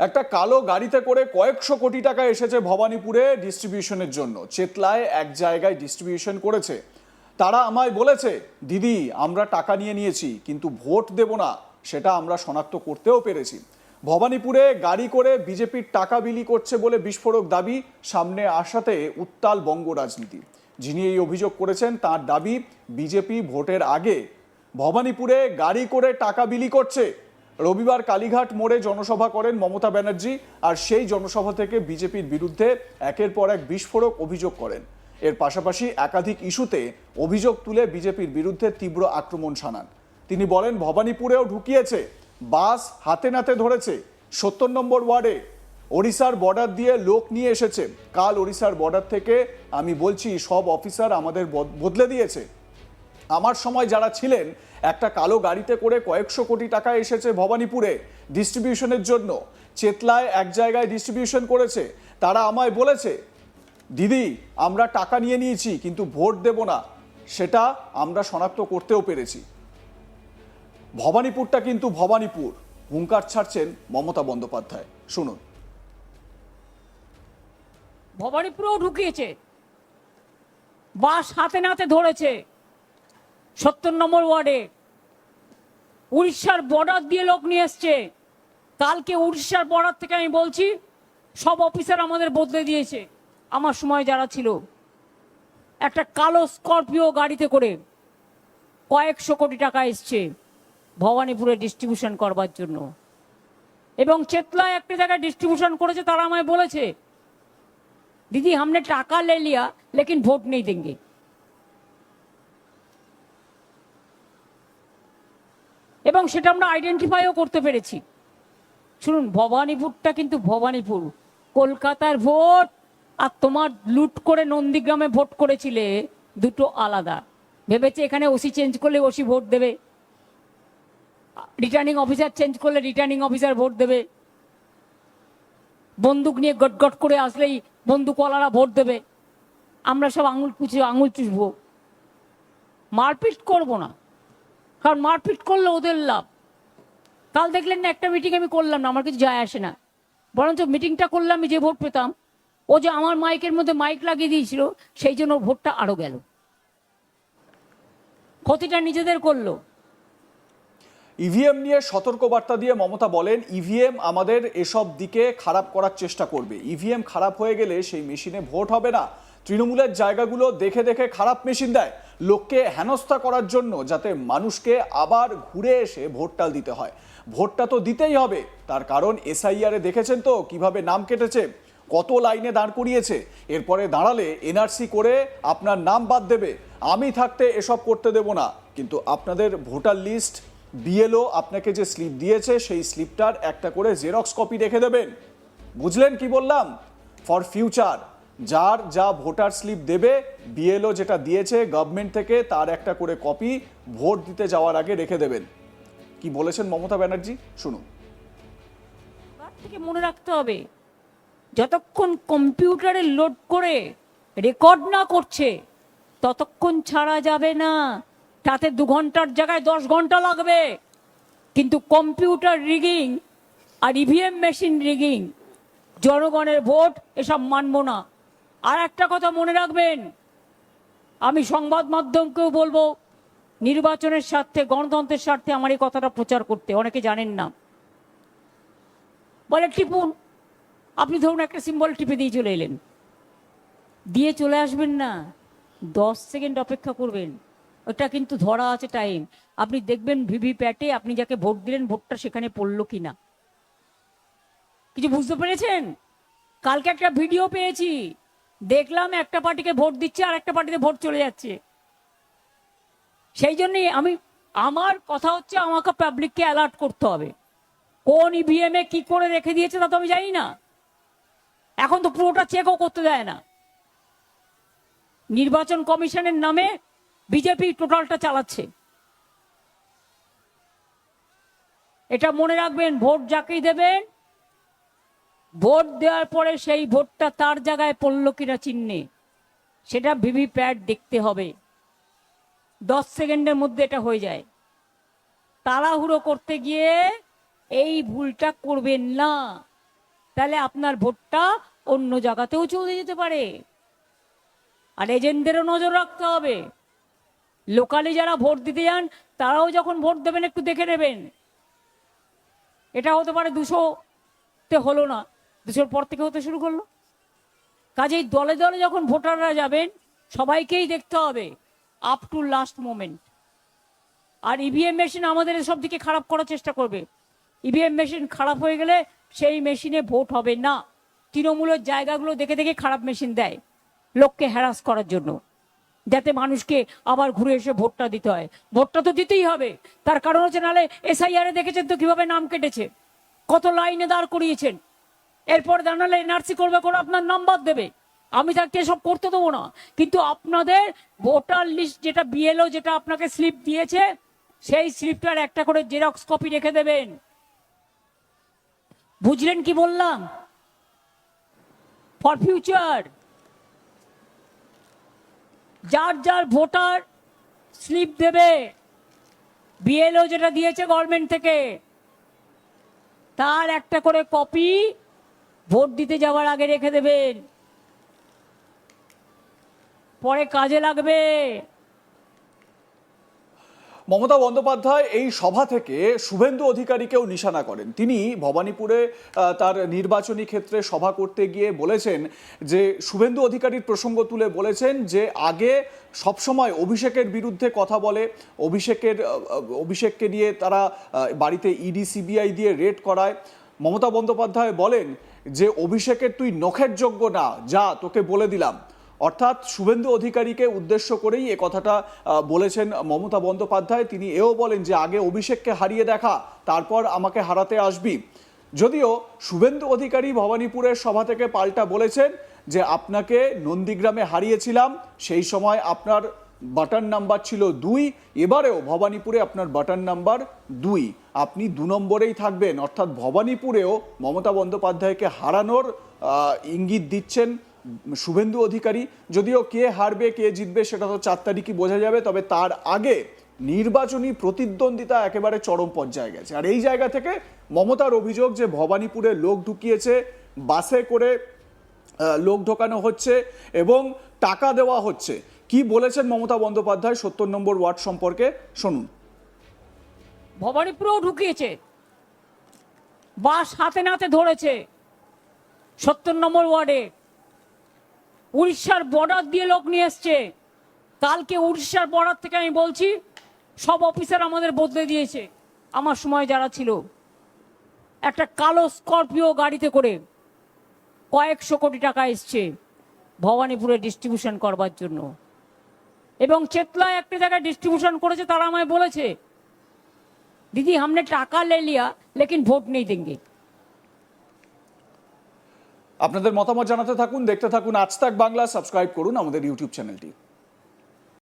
একটা কালো গাড়িতে করে কয়েকশো কোটি টাকা এসেছে ভবানীপুরে ডিস্ট্রিবিউশনের জন্য। চেতলায় এক জায়গায় ডিস্ট্রিবিউশন করেছে। তারা আমায় বলেছে, দিদি আমরা টাকা নিয়ে নিয়েছি কিন্তু ভোট দেব না, সেটা আমরা শনাক্ত করতেও পেরেছি। ভবানীপুরে গাড়ি করে বিজেপির টাকা বিলি করছে বলে বিস্ফোরক দাবি সামনে আসাতে উত্তাল বঙ্গ রাজনীতি। যিনি এই অভিযোগ করেছেন তার দাবি, বিজেপি ভোটের আগে ভবানীপুরে গাড়ি করে টাকা বিলি করছে। রবিবার কালীঘাট মোড়ে জনসভা করেন মমতা ব্যানার্জি, আর সেই জনসভা থেকে বিজেপির বিরুদ্ধে একের পর এক বিস্ফোরক অভিযোগ করেন। এর পাশাপাশি একাধিক ইস্যুতে অভিযোগ তুলে বিজেপির বিরুদ্ধে তীব্র আক্রমণ শানান। তিনি বলেন, ভবানীপুরেও ঢুকিয়েছে, বাস হাতে নাতে ধরেছে। ৭০ নম্বর ওয়ার্ডে ওড়িশার বর্ডার দিয়ে লোক নিয়ে এসেছে। কাল ওড়িশার বর্ডার থেকে আমি বলছি সব অফিসার আমাদের বদলে দিয়েছে। আমার সময় যারা ছিলেন, একটা কালো গাড়িতে করে কয়েকশো কোটি টাকা এসেছে ভবানীপুরে ডিস্ট্রিবিউশনের জন্য। চেতলায় এক জায়গায় ডিস্ট্রিবিউশন করেছে। তারা আমায় বলেছে, দিদি আমরা টাকা নিয়ে নিয়েছি কিন্তু ভোট দেব না, সেটা আমরা শনাক্ত করতেও পেরেছি। ভবানীপুরটা কিন্তু ভবানীপুর, হুঙ্কার ছাড়ছেন মমতা বন্দ্যোপাধ্যায়। শুনুন। ভবানীপুরেও ঢুকিয়েছে, বাস হাতে নাতে ধরেছে। ৭০ নম্বর ওয়ার্ডে উড়িষ্যার বর্ডার দিয়ে লোক নিয়ে এসছে। কালকে উড়িষ্যার বর্ডার থেকে আমি বলছি সব অফিসার আমাদের বদলে দিয়েছে। আমার সময় যারা ছিল, একটা কালো স্করপিও গাড়িতে করে কয়েকশো কোটি টাকা এসছে ভবানীপুরে ডিস্ট্রিবিউশন করবার জন্য। এবং চেতলায় একটা জায়গায় ডিস্ট্রিবিউশন করেছে। তারা আমায় বলেছে, दीदी हमने टाका ले लिया लेकिन वोट नहीं देंगे। এবং সেটা আমরা আইডেন্টিফাইও করতে পেরেছি। শুনুন, ভবানীপুরটা কিন্তু ভবানীপুর, কলকাতার ভোট আর তোমার লুট করে নন্দীগ্রামে ভোট করেছিলে দুটো আলাদা। ভেবেছে এখানে ওসি চেঞ্জ করলে ওসি ভোট দেবে, রিটার্নিং অফিসার চেঞ্জ করলে রিটার্নিং অফিসার ভোট দেবে, বন্দুক নিয়ে গটগট করে আসলেই বন্দুকওয়ালারা ভোট দেবে। আমরা সব আঙুল চুষবো, মারপিট করবো না, কারণ মারপিট করলে ওদের লাভ। কাল দেখলেন না, একটা মিটিং আমি করলাম না, আমার কিছু যায় আসে না, বরঞ্চ মিটিংটা করলাম আমি যে ভোট পেতাম, ও যে আমার মাইকের মধ্যে মাইক লাগিয়ে দিয়েছিল সেই জন্য ভোটটা আরো গেল। ক্ষতিটা নিজেদের করলো। ইভিএম নিয়ে সতর্কবার্তা দিয়ে মমতা বলেন, ইভিএম আমাদের এসব দিকে খারাপ করার চেষ্টা করবে। ইভিএম খারাপ হয়ে গেলে সেই মেশিনে ভোট হবে না। তৃণমূলের জায়গাগুলো দেখে দেখে খারাপ মেশিন দেয় লোককে হেনস্থা করার জন্য, যাতে মানুষকে আবার ঘুরে এসে ভোটটা দিতে হয়। ভোটটা তো দিতেই হবে, তার কারণ এসআইআরে দেখেছেন তো কিভাবে নাম কেটেছে, কত লাইনে দাঁড় করিয়েছে। এরপরে দাঁড়ালে এনআরসি করে আপনার নাম বাদ দেবে। আমি থাকতে এসব করতে দেব না। কিন্তু আপনাদের ভোটার লিস্ট, বিএলও আপনাকে যে স্লিপ দিয়েছে সেই স্লিপটার একটা করে জেরক্স কপি রেখে দেবেন। বুঝলেন কি বললাম? ফর ফিউচার যার যা ভোটার স্লিপ দেবে, বিএলও যেটা দিয়েছে গভর্নমেন্ট থেকে তার একটা করে কপি ভোট দিতে যাওয়ার আগে রেখে দেবেন। কি বলেছেন মমতা ব্যানার্জি, শুনুন। তার থেকে মনে রাখতে হবে, যতক্ষণ কম্পিউটারে লোড করে রেকর্ড না করছে ততক্ষণ ছাড়া যাবে না। তাতে 2 ঘন্টার জায়গায় 10 ঘন্টা লাগবে। কিন্তু কম্পিউটার রিগিং আর ইভিএম মেশিন রিগিং, জনগণের ভোট, এসব মানব না। আর একটা কথা মনে রাখবেন, আমি সংবাদ মাধ্যমকেও বলবো, নির্বাচনের স্বার্থে, গণতন্ত্রের স্বার্থে আমার এই কথাটা প্রচার করতে। অনেকে জানেন না, বলে টিপুন। আপনি ধরুন একটা সিম্বল টিপে দিয়ে চলে এলেন, দিয়ে চলে আসবেন না, 10 সেকেন্ড অপেক্ষা করবেন। ওটা কিন্তু ধরা আছে টাইম। আপনি দেখবেন ভিভিপ্যাটে আপনি যাকে ভোট দিলেন ভোটটা সেখানে পড়লো কিনা। কিছু বুঝতে পেরেছেন? কালকে একটা ভিডিও পেয়েছি, দেখলাম একটা পার্টিকে ভোট দিচ্ছে আর একটা পার্টিতে ভোট চলে যাচ্ছে। সেই জন্যই আমার কথা হচ্ছে, আমাকে পাবলিককে অ্যালার্ট করতে হবে। কোন ইভিএম এ কি করে রেখে দিয়েছে তা তো আমি জানি না। এখন তো পুরোটা চেকও করতে দেয় না। নির্বাচন কমিশনের নামে বিজেপি টোটালটা চালাচ্ছে। এটা মনে রাখবেন, ভোট যাকেই দেবেন, ভোট দেওয়ার পরে সেই ভোটটা তার জায়গায় পড়লো কিনা চিহ্নে, সেটা ভিভিপ্যাট দেখতে হবে। 10 সেকেন্ডের মধ্যে এটা হয়ে যায়। তাড়াহুড়ো করতে গিয়ে এই ভুলটা করবেন না। তাহলে আপনার ভোটটা অন্য জায়গাতেও চলে যেতে পারে। আর এজেন্টদেরও নজর রাখতে হবে। লোকালি যারা ভোট দিতে যান তারাও যখন ভোট দেবেন একটু দেখে নেবেন। এটা হতে পারে 200-তে হলো না, 200-র পর থেকে হতে শুরু করলো। কাজেই দলে দলে যখন ভোটাররা যাবেন সবাইকেই দেখতে হবে আপ টু লাস্ট মোমেন্ট। আর ইভিএম মেশিন আমাদের সব দিকে খারাপ করার চেষ্টা করবে। ইভিএম মেশিন খারাপ হয়ে গেলে সেই মেশিনে ভোট হবে না। তৃণমূলের জায়গাগুলো দেখে দেখে খারাপ মেশিন দেয় লোককে হ্যারাস করার জন্য, যাতে মানুষকে আবার ঘুরে এসে ভোটটা দিতে হয়। ভোটটা তো দিতেই হবে, তার কারণ হচ্ছে নাহলে এসআইআরে দেখেছেন তো কিভাবে নাম কেটেছে, কত লাইনে দাঁড় করিয়েছেন। এরপর জানালে এনআরসি করবে করে আপনার নাম্বার দেবে। আমি তাকে এসব করতে দেবো না, কিন্তু আপনাদের ভোটার লিস্ট যেটা বিএলও যেটা আপনাকে স্লিপ দিয়েছে সেই স্লিপটার একটা করে জেরক্স কপি রেখে দেবেন। বুঝলেন কি বললাম? ফর ফিউচার যার যার ভোটার স্লিপ দেবে বিএলও যেটা দিয়েছে গভর্নমেন্ট থেকে, তার একটা করে কপি ভোট দিতে যাওয়ার আগে রেখে দেবেন, পরে কাজে লাগবে। মমতা বন্দ্যোপাধ্যায় এই সভা থেকে শুভেন্দু অধিকারীকেও নিশানা করেন। তিনি ভবানীপুরে তার নির্বাচনী ক্ষেত্রে সভা করতে গিয়ে বলেছেন যে শুভেন্দু অধিকারীর প্রসঙ্গ তুলে বলেছেন যে আগে সবসময় অভিষেকের বিরুদ্ধে কথা বলে, অভিষেককে নিয়ে তারা বাড়িতে ইডি সিবিআই দিয়ে রেড করায়। মমতা বন্দ্যোপাধ্যায় বলেন যে অভিষেকের তুই নখের যোগ্য না, যা তোকে বলে দিলাম। অর্থাৎ শুভেন্দু অধিকারীকে উদ্দেশ্য করেই এ কথাটা বলেছেন মমতা বন্দ্যোপাধ্যায়। তিনি এও বলেন যে আগে অভিষেককে হারিয়ে দেখা, তারপর আমাকে হারাতে আসবি। যদিও শুভেন্দু অধিকারী ভবানীপুরের সভা থেকে পাল্টা বলেছেন যে আপনাকে নন্দীগ্রামে হারিয়েছিলাম, সেই সময় আপনার বাটন নাম্বার ছিল 2, এবারেও ভবানীপুরে আপনার বাটন নাম্বার 2, আপনি 2 নম্বরেই থাকবেন। অর্থাৎ ভবানীপুরেও মমতা বন্দ্যোপাধ্যায়কে হারানোর ইঙ্গিত দিচ্ছেন শুভেন্দু অধিকারী। যদিও কে হারবে কে জিতবে সেটা তো 4 তারিখই বোঝা যাবে, তবে তার আগে নির্বাচনী প্রতিদ্বন্দ্বিতা একেবারে চরম পর্যায়ে গেছে। আর এই জায়গা থেকে মমতার অভিযোগ যে ভবানীপুরে লোক ঢুকিয়েছে, বাসে করে লোক ঢোকানো হচ্ছে এবং টাকা দেওয়া হচ্ছে। কি বলেছেন মমতা বন্দ্যোপাধ্যায় 70 নম্বর ওয়ার্ড সম্পর্কে শুনুন। ভবানীপুরেও ঢুকিয়েছে, বাস হাতে নাতে ধরেছে 70 নম্বর ওয়ার্ডে। উড়িষ্যার বর্ডার দিয়ে লোক নিয়ে এসছে। কালকে উড়িষ্যার বর্ডার থেকে আমি বলছি সব অফিসার আমাদের বদলে দিয়েছে। আমার সময় যারা ছিল, একটা কালো স্করপিও গাড়িতে করে কয়েকশো কোটি টাকা এসছে ভবানীপুরে ডিস্ট্রিবিউশন করবার জন্য। এবং চেতলায় একটা জায়গায় ডিস্ট্রিবিউশন করেছে, তারা আমায় বলেছে দিদি हमने টাকা ले लिया लेकिन ভোট नहीं देंगे। আপনাদের মতামত জানাতে থাকুন, দেখতে থাকুন আজ তাক বাংলা, সাবস্ক্রাইব করুন আমাদের ইউটিউব চ্যানেলটি।